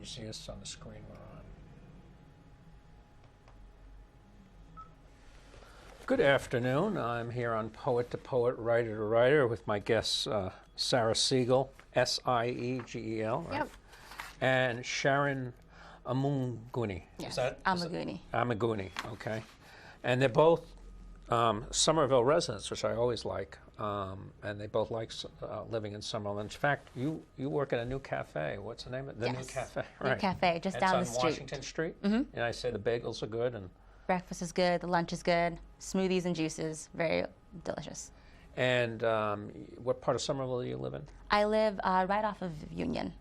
You see us on the screen we're on. Good afternoon. I'm here on Poet to Poet, Writer to Writer with my guests Sara Siegel, Siegel, right? Yep. And Sharon Amuguni. Yes. Is that Amuguni. Amuguni, okay. And they're both Somerville residents, which I always like, and they both like living in Somerville. In fact, you work at a new cafe. What's the name of it? The Yes. New Cafe, New right? cafe, just down the It's on street. Washington Street. Mm-hmm. And I say the bagels are good, and Breakfast is good, the lunch is good, smoothies and juices, very delicious. And what part of Somerville do you live in? I live right off of Union.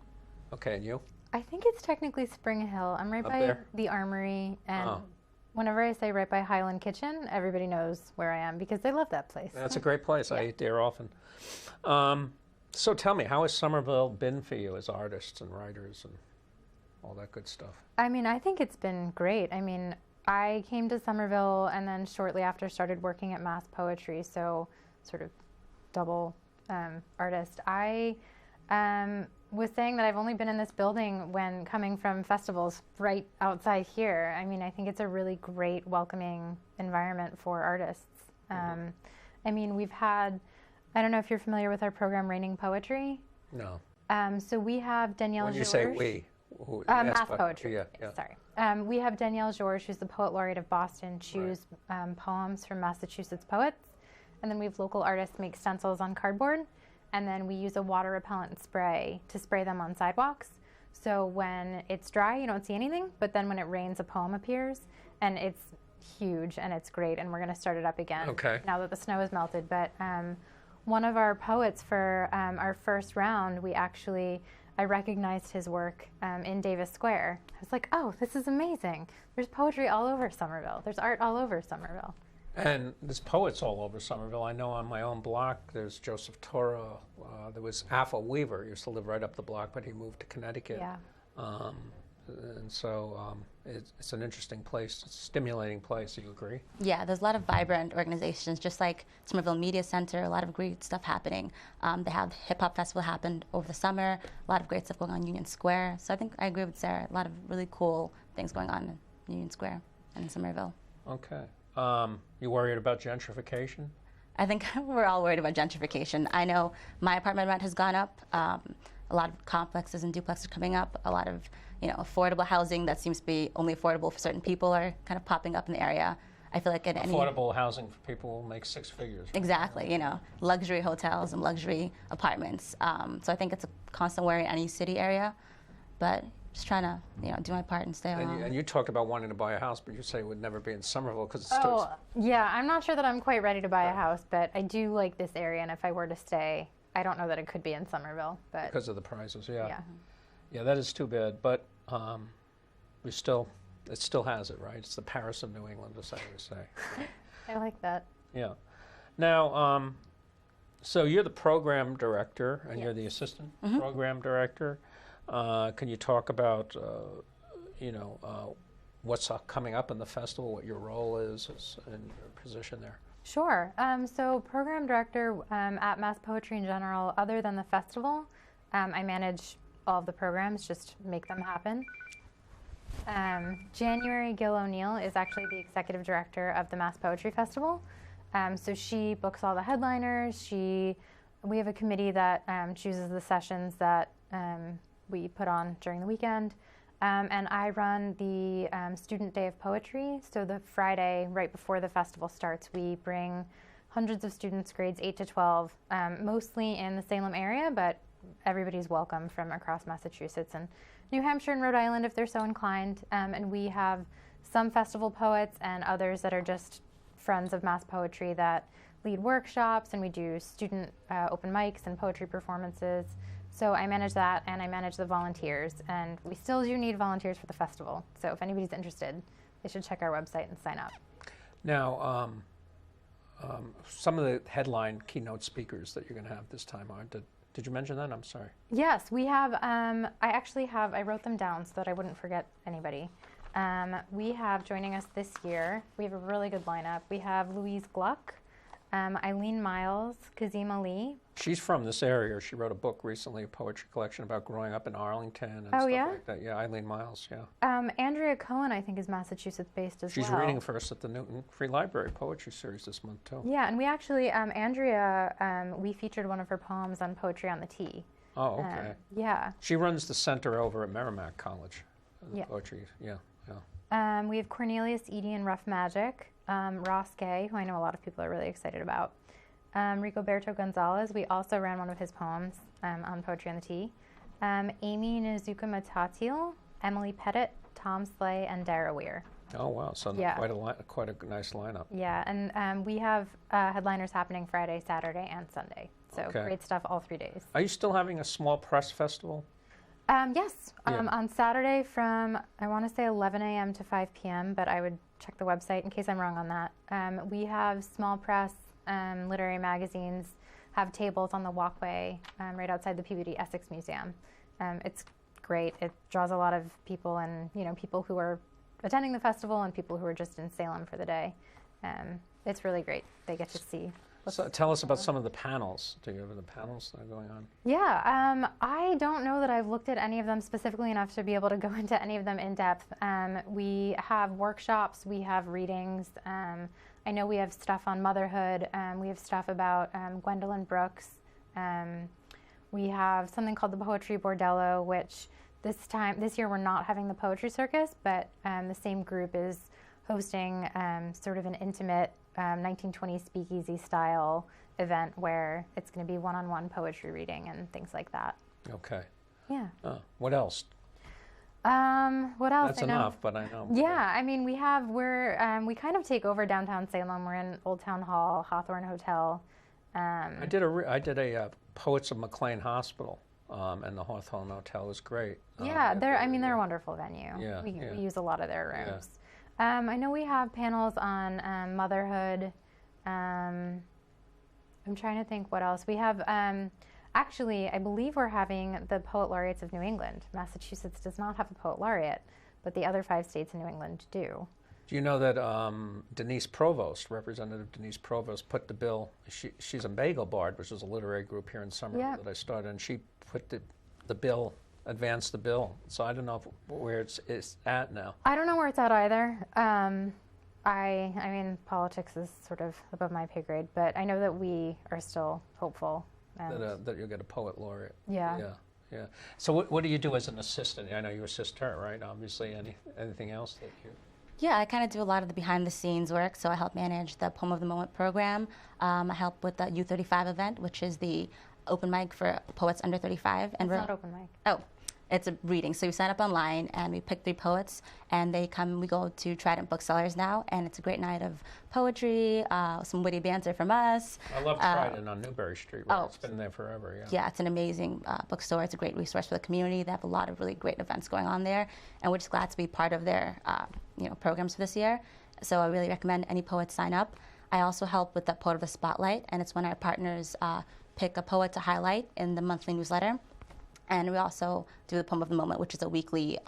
Okay, and you? I think it's technically Spring Hill. I'm right Up by there? the Armory, and Oh. whenever I say right by Highland Kitchen, everybody knows where I am because they love that place. That's a great place. I eat there often. So tell me, how has Somerville been for you as artists and writers and all that good stuff? I mean, I think it's been great. I mean, I came to Somerville and then shortly after started working at Mass Poetry, so sort of double artist. I was saying that I've only been in this building when coming from festivals right outside here. I mean, I think it's a really great, welcoming environment for artists. I mean, we've had, I don't know if you're familiar with our program, Raining Poetry. No. So we have Danielle When you Georges. say we, Mass Poetry. Yeah. Sorry. We have Danielle Georges, who's the Poet Laureate of Boston, choose poems from Massachusetts poets. And then we have local artists make stencils on cardboard. And then we use a water repellent spray to spray them on sidewalks. So when it's dry, you don't see anything. But then when it rains, a poem appears. And it's huge and it's great. And we're going to start it up again now that the snow has melted. But one of our poets for our first round, I recognized his work in Davis Square. I was like, oh, this is amazing. There's poetry all over Somerville. There's art all over Somerville. And there's poets all over Somerville. I know on my own block there's Joseph Tora. There was Alpha Weaver, used to live right up the block, but he moved to Connecticut. Yeah. And so it's an interesting place, it's a stimulating place. Do you agree? Yeah, there's a lot of vibrant organizations, just like Somerville Media Center, a lot of great stuff happening. They have Hip Hop Festival happened over the summer, a lot of great stuff going on in Union Square. So I think I agree with Sarah, a lot of really cool things going on in Union Square and in Somerville. Okay. You worried about gentrification? I think we're all worried about gentrification. I know my apartment rent has gone up. A lot of complexes and duplexes coming up. A lot of affordable housing that seems to be only affordable for certain people are kind of popping up in the area. I feel like affordable housing for people who make six figures. Right? Exactly. Luxury hotels and luxury apartments. So I think it's a constant worry in any city area, but just trying to do my part and stay along. And you talked about wanting to buy a house, but you say it would never be in Somerville because it's too expensive. Yeah, I'm not sure that I'm quite ready to buy a house, but I do like this area, and if I were to stay, I don't know that it could be in Somerville. But because of the prices, yeah. Yeah, that is too bad, but it still has it, right? It's the Paris of New England, as I always say. I like that. Yeah. Now, so you're the program director, and you're the assistant program director. Can you talk about, what's coming up in the festival, what your role is and your position there? Sure. So program director at Mass Poetry in general, other than the festival, I manage all of the programs, just make them happen. January Gill O'Neill is actually the executive director of the Mass Poetry Festival. So she books all the headliners. We have a committee that chooses the sessions that we put on during the weekend. And I run the Student Day of Poetry. So the Friday right before the festival starts, we bring hundreds of students, grades 8 to 12, mostly in the Salem area, but everybody's welcome from across Massachusetts and New Hampshire and Rhode Island if they're so inclined. And we have some festival poets and others that are just friends of Mass Poetry that lead workshops, and we do student open mics and poetry performances. So I manage that, and I manage the volunteers, and we still do need volunteers for the festival. So if anybody's interested, they should check our website and sign up. Now, some of the headline keynote speakers that you're going to have this time are, did you mention that? I'm sorry. Yes, we have, I wrote them down so that I wouldn't forget anybody. We have joining us this year, we have a really good lineup. We have Louise Gluck, Eileen Miles, Kazima Lee. She's from this area. She wrote a book recently, a poetry collection about growing up in Arlington and Oh, stuff yeah? like that. Yeah, Eileen Miles, yeah. Andrea Cohen, I think, is Massachusetts-based as well. She's reading for us at the Newton Free Library Poetry Series this month, too. Yeah, and we actually, Andrea, we featured one of her poems on Poetry on the Tee. Oh, okay. Yeah. She runs the center over at Merrimack College. The Yeah. Poetry, yeah. We have Cornelius Eady and Rough Magic, Ross Gay, who I know a lot of people are really excited about, Rigoberto Gonzalez. We also ran one of his poems on Poetry on the Tee. Amy Nizuka Matatil, Emily Pettit, Tom Slay, and Dara Weir. Oh, wow. So Yeah. quite a nice lineup. Yeah, and we have headliners happening Friday, Saturday, and Sunday. So Okay. great stuff all 3 days. Are you still having a small press festival? Yes, Yeah. on Saturday from, I want to say 11 a.m. to 5 p.m., but I would check the website in case I'm wrong on that. We have small press, literary magazines, have tables on the walkway right outside the Peabody Essex Museum. It's great. It draws a lot of people, and people who are attending the festival and people who are just in Salem for the day. It's really great. They get to see. So tell us about some of the panels. Do you have the panels that are going on? Yeah, I don't know that I've looked at any of them specifically enough to be able to go into any of them in depth. We have workshops, we have readings. I know we have stuff on motherhood. We have stuff about Gwendolyn Brooks. We have something called the Poetry Bordello, which this year we're not having the poetry circus, but the same group is hosting sort of an intimate 1920s speakeasy style event where it's going to be one-on-one poetry reading and things like that. Okay. Yeah. What else? What else? That's I know. enough, but I know. Yeah, I mean, we kind of take over downtown Salem. We're in Old Town Hall, Hawthorne Hotel. I did a Poets of McLean Hospital, and the Hawthorne Hotel was great. Yeah, they're a wonderful venue. Yeah, we yeah. use a lot of their rooms. I know we have panels on motherhood. I'm trying to think what else. We have, actually, I believe we're having the Poet Laureates of New England. Massachusetts does not have a Poet Laureate, but the other 5 states in New England do. Do you know that Denise Provost, Representative Denise Provost, put the bill, she's a Bagel Bard, which is a literary group here in Somerville that I started, and she put the bill, advanced the bill. So I don't know where it's at now. I don't know where it's at either. I mean, politics is sort of above my pay grade, but I know that we are still hopeful. That you'll get a Poet Laureate. Yeah. Yeah. So what do you do as an assistant? I know you assist her, right? Obviously, anything else that you... Yeah, I kind of do a lot of the behind-the-scenes work. So I help manage the Poem of the Moment program. I help with the U35 event, which is the open mic for poets under 35. And It's not open mic. Oh, it's a reading. So you sign up online, and we pick 3 poets, and they come. We go to Trident Booksellers now, and it's a great night of poetry, some witty banter from us. I love Trident on Newbury Street. Right? It's been there forever, yeah. Yeah, it's an amazing bookstore. It's a great resource for the community. They have a lot of really great events going on there, and we're just glad to be part of their programs for this year. So I really recommend any poets sign up. I also help with the Poet of the Spotlight, and it's when our partners pick a poet to highlight in the monthly newsletter. And we also do the Poem of the Moment, which is a weekly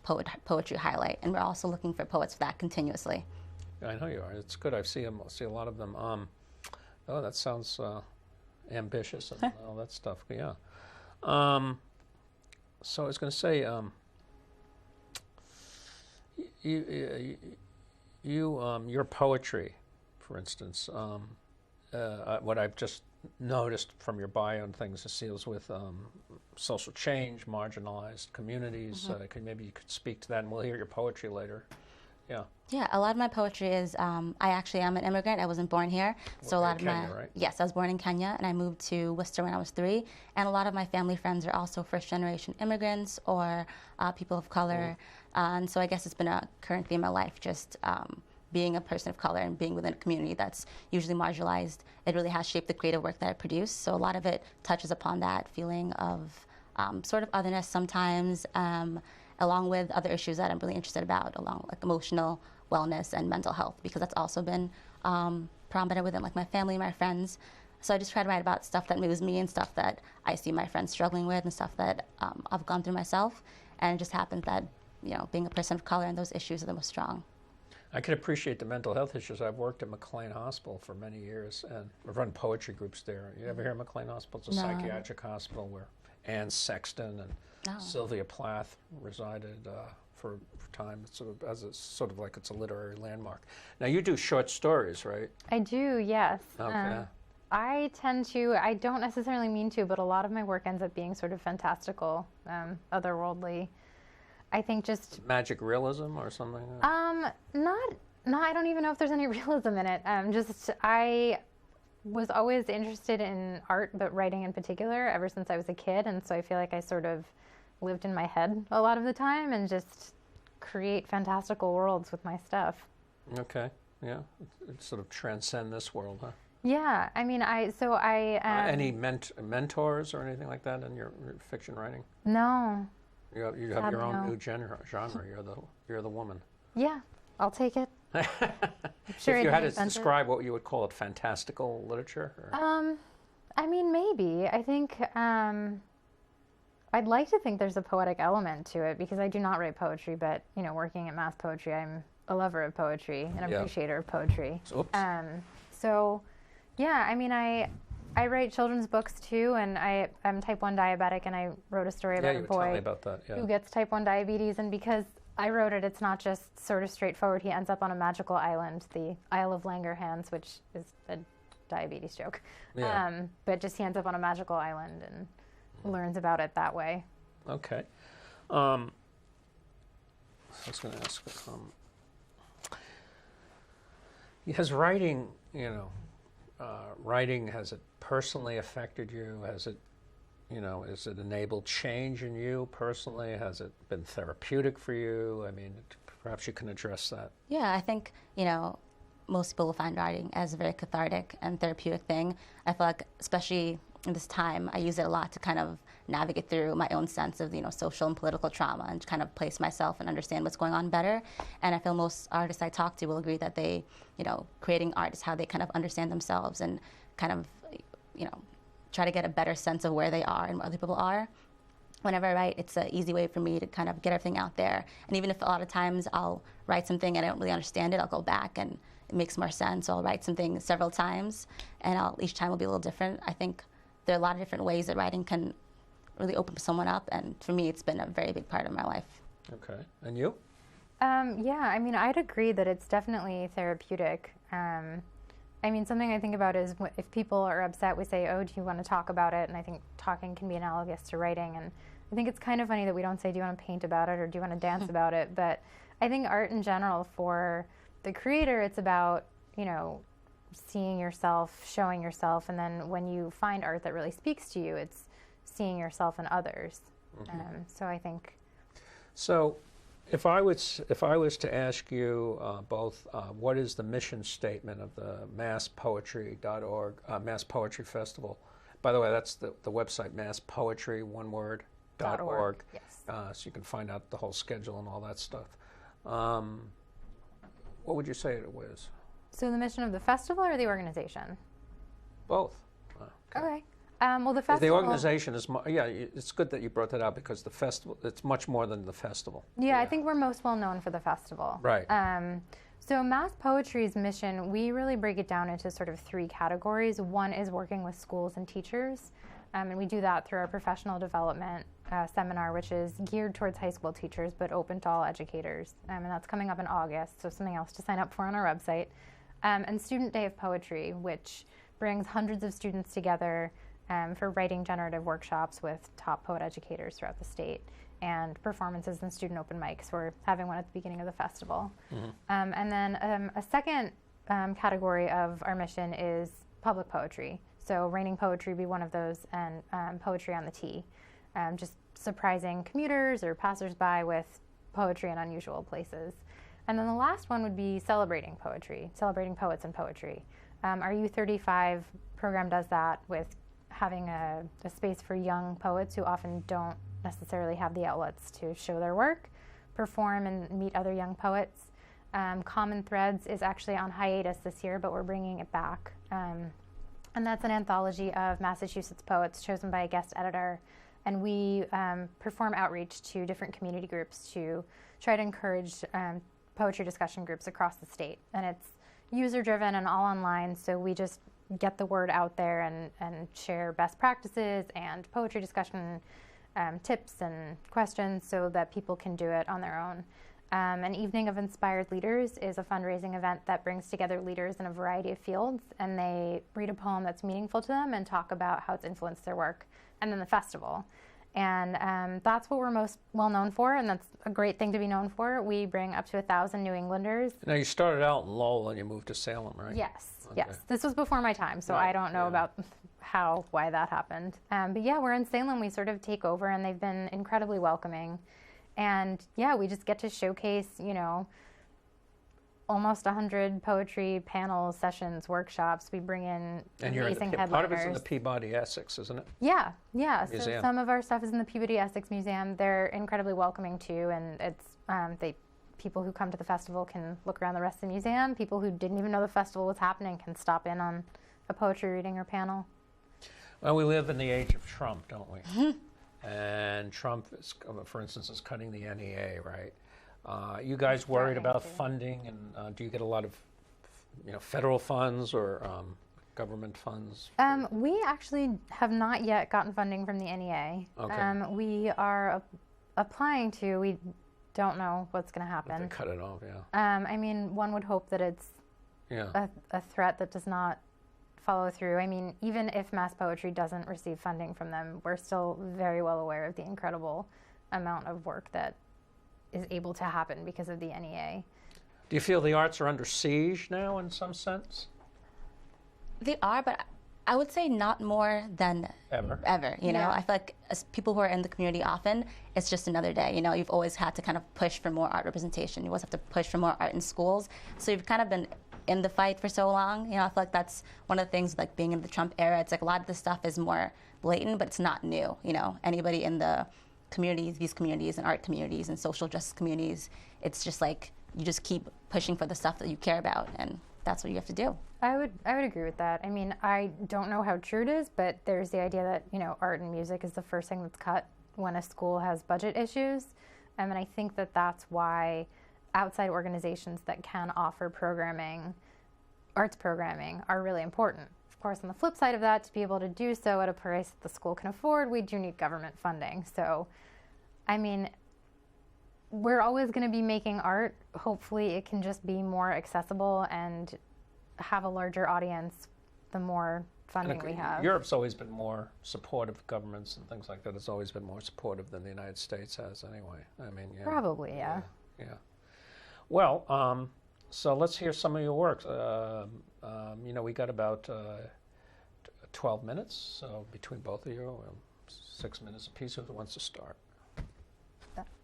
poetry highlight. And we're also looking for poets for that continuously. I know you are. It's good. I see a lot of them. Oh, that sounds ambitious and all that stuff. Yeah. So I was going to say, your poetry, for instance, what I've just noticed from your bio and things, it deals with social change, marginalized communities. Maybe you could speak to that, and we'll hear your poetry later. Yeah. Yeah, a lot of my poetry is, I actually am an immigrant. I wasn't born here. So a lot of Kenya, right? Yes, I was born in Kenya, and I moved to Worcester when I was 3. And a lot of my family friends are also first-generation immigrants or people of color. And so I guess it's been a current theme in my life, just being a person of color and being within a community that's usually marginalized. It really has shaped the creative work that I produce. So a lot of it touches upon that feeling of sort of otherness sometimes, along with other issues that I'm really interested about, along like emotional wellness and mental health, because that's also been prominent within like my family, my friends. So I just try to write about stuff that moves me and stuff that I see my friends struggling with and stuff that I've gone through myself. And it just happens that, being a person of color and those issues are the most strong. I can appreciate the mental health issues. I've worked at McLean Hospital for many years, and I've run poetry groups there. You ever hear of McLean Hospital? It's a No. psychiatric hospital where Anne Sexton and Sylvia Plath resided for time. It's sort of like it's a literary landmark. Now you do short stories, right? I do, yes. Okay. I don't necessarily mean to, but a lot of my work ends up being sort of fantastical, otherworldly. I think just Magic realism or something? I don't even know if there's any realism in it. I was always interested in art, but writing in particular, ever since I was a kid, and so I feel like I sort of lived in my head a lot of the time and just create fantastical worlds with my stuff. Okay, yeah. It sort of transcend this world, huh? Yeah, I mean, any mentors or anything like that in your fiction writing? No. You have your own new genre. You're the woman. Yeah, I'll take it. I'm sure if you had to describe what you would call it, fantastical literature? Or? I mean, maybe. I think I'd like to think there's a poetic element to it because I do not write poetry, but working at Mass Poetry, I'm a lover of poetry, an appreciator of poetry. So, yeah, I mean, I write children's books too, and I'm type 1 diabetic, and I wrote a story about a boy who gets type 1 diabetes, and because I wrote it, it's not just sort of straightforward. He ends up on a magical island, the Isle of Langerhans, which is a diabetes joke. Yeah. But just he ends up on a magical island and learns about it that way. Okay. I was going to ask, has writing, has it personally affected you? Has it, has it enabled change in you personally? Has it been therapeutic for you? I mean, perhaps you can address that. Yeah, I think, most people will find writing as a very cathartic and therapeutic thing. I feel like, especially in this time, I use it a lot to kind of navigate through my own sense of, social and political trauma and kind of place myself and understand what's going on better. And I feel most artists I talk to will agree that they, creating art is how they kind of understand themselves and kind of, try to get a better sense of where they are and where other people are. Whenever I write, it's an easy way for me to kind of get everything out there. And even if a lot of times I'll write something and I don't really understand it, I'll go back and it makes more sense. So I'll write something several times, and each time will be a little different. I think there are a lot of different ways that writing can really open someone up, and for me, it's been a very big part of my life. Okay, and you? Yeah, I mean, I'd agree that it's definitely therapeutic. I mean, something I think about is if people are upset, we say, oh, do you want to talk about it? And I think talking can be analogous to writing. And I think it's kind of funny that we don't say, do you want to paint about it or do you want to dance about it? But I think art in general, for the creator, it's about, seeing yourself, showing yourself. And then when you find art that really speaks to you, it's seeing yourself in others. So I think. So if I was to ask you both, what is the mission statement of the masspoetry.org, Mass Poetry Festival? By the way, that's the website, masspoetry, one word, .org. Yes. So you can find out the whole schedule and all that stuff. What would you say it was? So the mission of the festival or the organization? Both. Okay. Well, the festival. The organization is, it's good that you brought that out because the festival, it's much more than the festival. Yeah, I think we're most well known for the festival. Right. So Mass Poetry's mission, we really break it down into sort of 3 categories. One is working with schools and teachers, and we do that through our professional development seminar, which is geared towards high school teachers but open to all educators. And that's coming up in August, so something else to sign up for on our website. And Student Day of Poetry, which brings hundreds of students together for writing generative workshops with top poet educators throughout the state, and performances and student open mics. We're having one at the beginning of the festival. And then a second category of our mission is public poetry. So raining poetry be one of those, and poetry on the T. Just surprising commuters or passersby with poetry in unusual places. And then the last one would be celebrating poetry, celebrating poets and poetry. Our U35 program does that with having a space for young poets who often don't necessarily have the outlets to show their work, perform, and meet other young poets. Common Threads is actually on hiatus this year, but we're bringing it back. And that's an anthology of Massachusetts poets chosen by a guest editor. And we perform outreach to different community groups to try to encourage poetry discussion groups across the state, and it's user-driven and all online, so we just get the word out there and share best practices and poetry discussion tips and questions so that people can do it on their own. An Evening of Inspired Leaders is a fundraising event that brings together leaders in a variety of fields, and they read a poem that's meaningful to them and talk about how it's influenced their work. And then the festival. And that's what we're most well known for, and that's a great thing to be known for. We bring up to 1,000 New Englanders. Now, you started out in Lowell and you moved to Salem, right? Yes, Okay. yes. This was before my time, so Right, I don't know about why that happened. But yeah, we're in Salem. We sort of take over, and they've been incredibly welcoming. And yeah, we just get to showcase, almost 100 poetry panels, sessions, workshops. We bring in And amazing headliners. part of it's in the Peabody Essex, isn't it? Yeah. So Museum. some of our stuff is in the Peabody Essex Museum. They're incredibly welcoming too, and it's people who come to the festival can look around the rest of the museum. People who didn't even know the festival was happening can stop in on a poetry reading or panel. Well, we live in the age of Trump, don't we? And Trump, for instance, is cutting the NEA, right? You guys worried about funding, and do you get a lot of, federal funds or government funds? We actually have not yet gotten funding from the NEA. Okay. We are applying to. We don't know what's going to happen. They cut it off, yeah. I mean, one would hope that it's a threat that does not follow through. I mean, even if mass poetry doesn't receive funding from them, we're still very well aware of the incredible amount of work that is able to happen because of the NEA. Do you feel the arts are under siege now in some sense? They are, but I would say not more than Ever. You know, I feel like as people who are in the community often, it's just another day. You've always had to kind of push for more art representation. You always have to push for more art in schools. So you've kind of been in the fight for so long. I feel like that's one of the things, like being in the Trump era. It's like a lot of this stuff is more blatant, but it's not new. Anybody in the communities, these communities and art communities and social justice communities, it's just like you just keep pushing for the stuff that you care about, and that's what you have to do. I would agree with that. I mean, I don't know how true it is, but there's the idea that, art and music is the first thing that's cut when a school has budget issues. And I think that that's why outside organizations that can offer programming, arts programming, are really important. Of course, on the flip side of that, to be able to do so at a price that the school can afford, we do need government funding. So, I mean, we're always going to be making art. Hopefully it can just be more accessible and have a larger audience the more funding we have. Europe's always been more supportive of governments and things like that. It's always been more supportive than the United States has anyway. I mean, yeah. Probably, yeah. Yeah. Well, so let's hear some of your works. We got about 12 minutes, so between both of you, 6 minutes apiece. Who wants to start?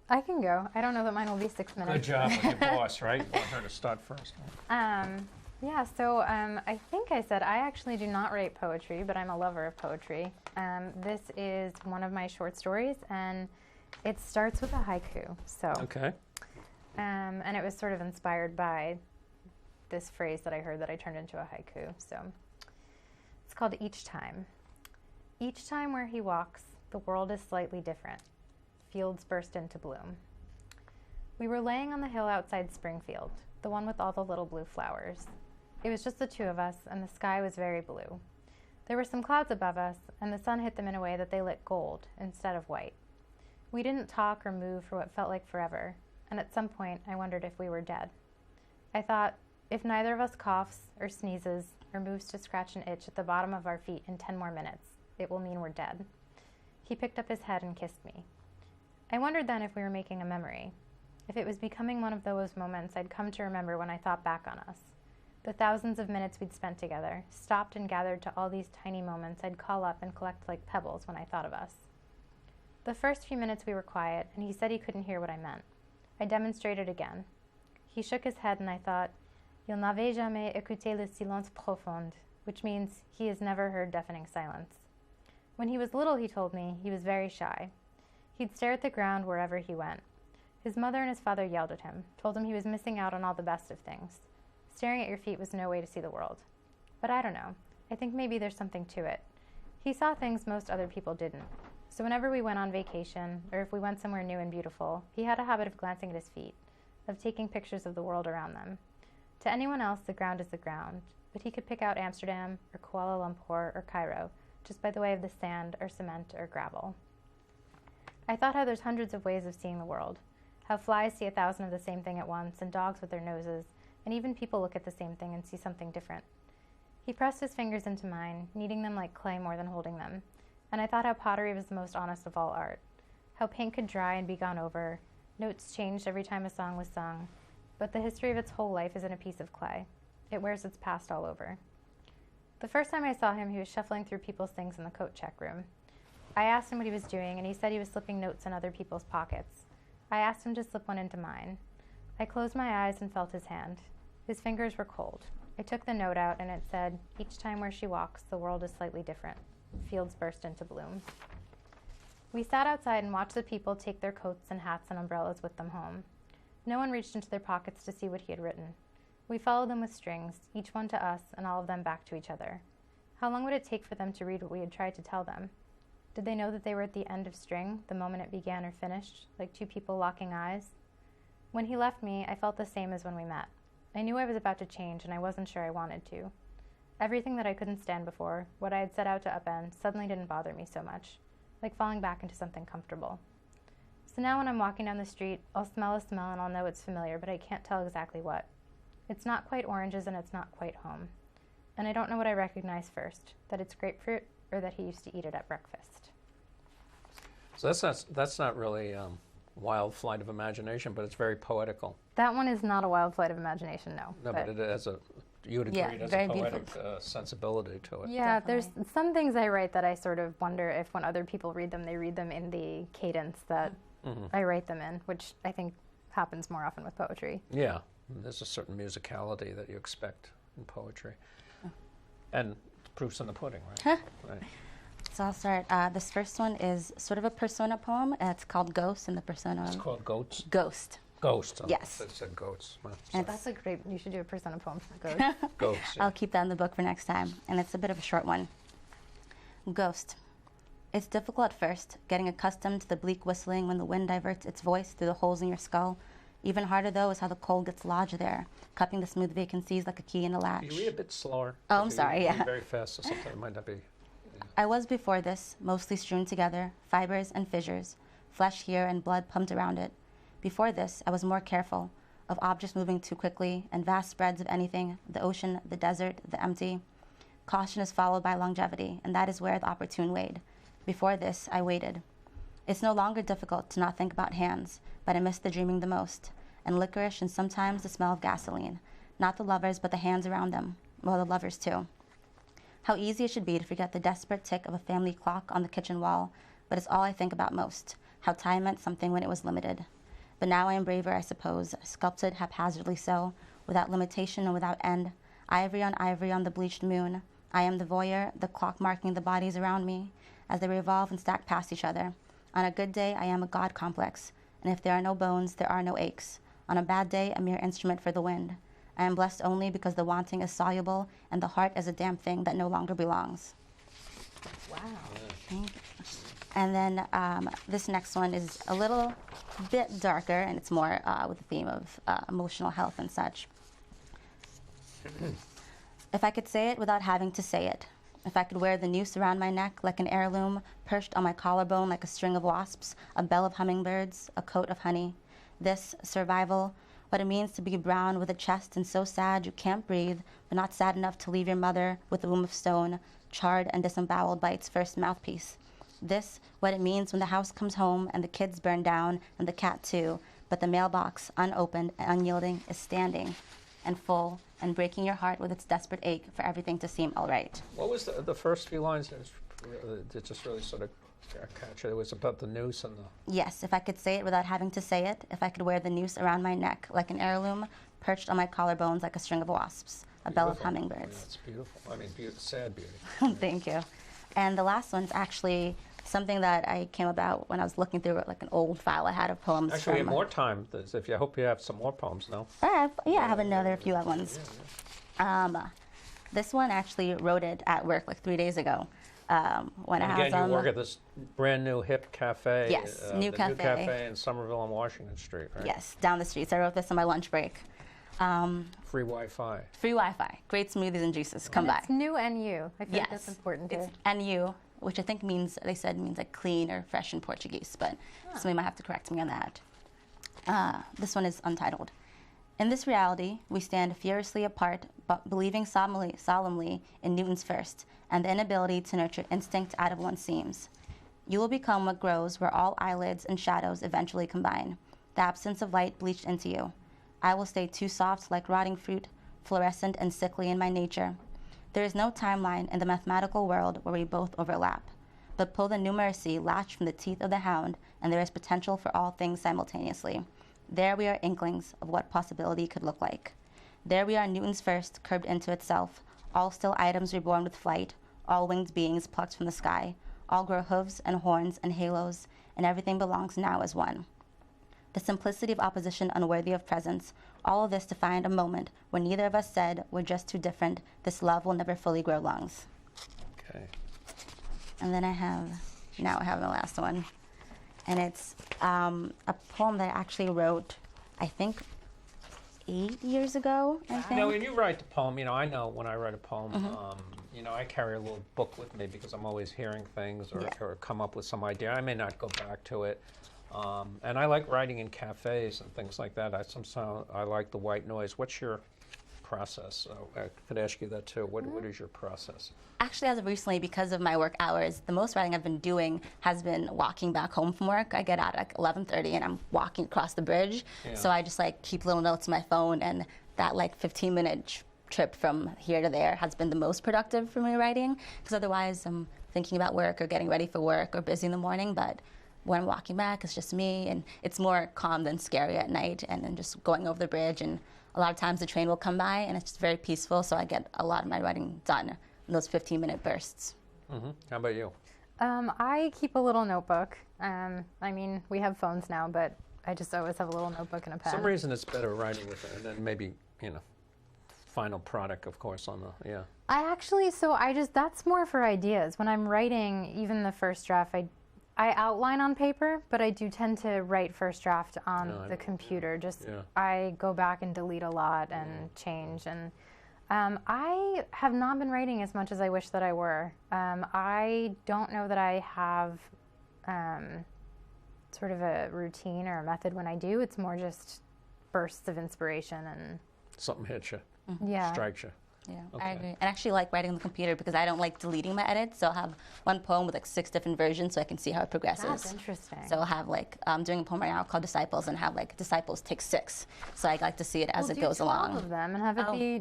I can go. I don't know that mine will be 6 minutes. Good job with your boss, right? You want her to start first. Yeah, so I think I said I actually do not write poetry, but I'm a lover of poetry. This is one of my short stories, and it starts with a haiku. So, Okay. and it was sort of inspired by this phrase that I heard that I turned into a haiku. So it's called Each Time. Each time where he walks, the world is slightly different. Fields burst into bloom. We were laying on the hill outside Springfield, the one with all the little blue flowers. It was just the two of us, and the sky was very blue. There were some clouds above us, and the sun hit them in a way that they lit gold instead of white. We didn't talk or move for what felt like forever, and at some point I wondered if we were dead. I thought, if neither of us coughs or sneezes or moves to scratch an itch at the bottom of our feet in 10 more minutes, it will mean we're dead. He picked up his head and kissed me. I wondered then if we were making a memory, if it was becoming one of those moments I'd come to remember when I thought back on us. The thousands of minutes we'd spent together, stopped and gathered to all these tiny moments I'd call up and collect like pebbles when I thought of us. The first few minutes we were quiet, and he said he couldn't hear what I meant. I demonstrated again. He shook his head, and I thought, Il n'avait jamais écouté le silence profond, which means he has never heard deafening silence. When he was little, he told me, he was very shy. He'd stare at the ground wherever he went. His mother and his father yelled at him, told him he was missing out on all the best of things. Staring at your feet was no way to see the world. But I don't know. I think maybe there's something to it. He saw things most other people didn't. So whenever we went on vacation, or if we went somewhere new and beautiful, he had a habit of glancing at his feet. of taking pictures of the world around them. To anyone else, the ground is the ground, but he could pick out Amsterdam or Kuala Lumpur or Cairo just by the way of the sand or cement or gravel. I thought how there's hundreds of ways of seeing the world, how flies see 1,000 of the same thing at once, and dogs with their noses, and even people look at the same thing and see something different. He pressed his fingers into mine, kneading them like clay more than holding them, and I thought how pottery was the most honest of all art, how paint could dry and be gone over, notes changed every time a song was sung, but the history of its whole life is in a piece of clay. It wears its past all over. The first time I saw him, he was shuffling through people's things in the coat check room. I asked him what he was doing, and he said he was slipping notes in other people's pockets. I asked him to slip one into mine. I closed my eyes and felt his hand. His fingers were cold. I took the note out, and it said, "Each time where she walks, the world is slightly different. Fields burst into bloom." We sat outside and watched the people take their coats and hats and umbrellas with them home. No one reached into their pockets to see what he had written. We followed them with strings, each one to us and all of them back to each other. How long would it take for them to read what we had tried to tell them? Did they know that they were at the end of string, the moment it began or finished, like two people locking eyes? When he left me, I felt the same as when we met. I knew I was about to change, and I wasn't sure I wanted to. Everything that I couldn't stand before, what I had set out to upend, suddenly didn't bother me so much, like falling back into something comfortable. So now when I'm walking down the street, I'll smell a smell and I'll know it's familiar, but I can't tell exactly what. It's not quite oranges and it's not quite home. And I don't know what I recognize first, that it's grapefruit or that he used to eat it at breakfast. So that's not really wild flight of imagination, but it's very poetical. That one is not a wild flight of imagination, no. No, but it has you would agree, Yeah, it has very a poetic beautiful. sensibility to it. Yeah, Definitely. there's some things I write that I sort of wonder if when other people read them, they read them in the cadence that I write them in, which I think happens more often with poetry. Yeah, there's a certain musicality that you expect in poetry. And proof's in the pudding, right? Right. So I'll start. This first one is sort of a persona poem. It's called Ghost, and the persona It's called Goats? Ghost. Ghosts. Yes. It said goats. Well, And That's a great, you should do a persona poem for the ghost. goats. Yeah. I'll keep that in the book for next time, and it's a bit of a short one. Ghost. It's difficult at first, getting accustomed to the bleak whistling when the wind diverts its voice through the holes in your skull. Even harder, though, is how the cold gets lodged there, cupping the smooth vacancies like a key in a latch. Can you read a bit slower? Oh, I'm If you sorry, read yeah. very fast or something, it might not be. I was before this, mostly strewn together, fibers and fissures, flesh here and blood pumped around it. Before this, I was more careful, of objects moving too quickly, and vast spreads of anything, the ocean, the desert, the empty. Caution is followed by longevity, and that is where the opportune weighed. Before this, I waited. It's no longer difficult to not think about hands, but I miss the dreaming the most, and licorice and sometimes the smell of gasoline. Not the lovers, but the hands around them. Well, the lovers too. How easy it should be to forget the desperate tick of a family clock on the kitchen wall, but it's all I think about most, how time meant something when it was limited. But now I am braver, I suppose, sculpted haphazardly so, without limitation and without end, ivory on the bleached moon. I am the voyeur, the clock marking the bodies around me, as they revolve and stack past each other. On a good day, I am a god complex, and if there are no bones, there are no aches. On a bad day, a mere instrument for the wind. I am blessed only because the wanting is soluble, and the heart is a damp thing that no longer belongs. Wow. Thank you. And then this next one is a little bit darker, and it's more with the theme of emotional health and such. If I could say it without having to say it, if I could wear the noose around my neck like an heirloom, perched on my collarbone like a string of wasps, a bell of hummingbirds, a coat of honey, this survival, what it means to be brown with a chest and so sad you can't breathe, but not sad enough to leave your mother with a womb of stone, charred and disemboweled by its first mouthpiece. This, what it means when the house comes home and the kids burn down and the cat too, but the mailbox, unopened and unyielding, is standing and full and breaking your heart with its desperate ache for everything to seem all right. What was the first few lines that just really sort of catch it? It was about the noose and the... Yes, if I could say it without having to say it, if I could wear the noose around my neck like an heirloom, perched on my collarbones like a string of wasps, a bell of Beautiful. I mean, hummingbirds. it's beautiful. I mean, sad beauty. Thank you. And the last one's actually something that I came about when I was looking through like an old file I had of poems. Actually, we from, have more time. If you hope you have some more poems now. I have another few ones. This one actually wrote it at work like 3 days ago. when I have Again, them. you work at this brand new hip cafe. Yes, new the cafe. New cafe in Somerville on Washington Street, right? Yes, down the street. So I wrote this on my lunch break. Free Wi-Fi. Free Wi-Fi, great smoothies and juices. Come by. It's new NU. I feel like that's Yes, important it's too. NU, which I think means, they said means like clean or fresh in Portuguese, but somebody might have to correct me on that. This one is untitled. In this reality, we stand furiously apart, but believing solemnly in Newton's first, and the inability to nurture instinct out of one's seams. You will become what grows where all eyelids and shadows eventually combine, the absence of light bleached into you. I will stay too soft like rotting fruit, fluorescent and sickly in my nature. There is no timeline in the mathematical world where we both overlap. But pull the numeracy latch from the teeth of the hound, and there is potential for all things simultaneously. There we are inklings of what possibility could look like. There we are Newton's first, curbed into itself, all still items reborn with flight, all winged beings plucked from the sky, all grow hooves and horns and halos, and everything belongs now as one. The simplicity of opposition unworthy of presence, all of this to find a moment when neither of us said, we're just too different, this love will never fully grow lungs. Okay. And then I have the last one. And it's a poem that I actually wrote, I think, 8 years ago, I think. You know, when you write the poem, you know, I know when I write a poem, you know, I carry a little book with me because I'm always hearing things or come up with some idea. I may not go back to it. And I like writing in cafes and things like that. I like the white noise. What's your process? So I could ask you that too. What is your process? Actually, as of recently, because of my work hours, the most writing I've been doing has been walking back home from work. I get out at like 11:30 and I'm walking across the bridge. Yeah. So I just like keep little notes on my phone, and that like 15-minute trip from here to there has been the most productive for me writing, because otherwise I'm thinking about work or getting ready for work or busy in the morning. But when I'm walking back, it's just me, and it's more calm than scary at night, and then just going over the bridge. And a lot of times the train will come by, and it's just very peaceful, so I get a lot of my writing done in those 15-minute bursts. Mm-hmm. How about you? I keep a little notebook. I mean, we have phones now, but I just always have a little notebook and a pen. For some reason it's better writing with it, and then maybe, you know, final product, of course, on the, yeah. That's more for ideas. When I'm writing, even the first draft, I outline on paper, but I do tend to write first draft on the computer. I go back and delete a lot and change. And I have not been writing as much as I wish that I were. I don't know that I have sort of a routine or a method when I do. It's more just bursts of inspiration and Something hits you, strikes you. Yeah, Okay. I agree. And I actually like writing on the computer because I don't like deleting my edits. So I'll have one poem with like 6 different versions so I can see how it progresses. that's interesting. So I'll have like, I'm doing a poem right now called Disciples, and have like Disciples take 6. So I like to see it as it goes along. 12 of them and have it be.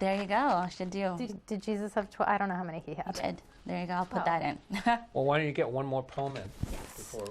There you go. I should do. Did Jesus have 12? I don't know how many he had. Did. There you go. I'll put that in. Well, why don't you get one more poem in before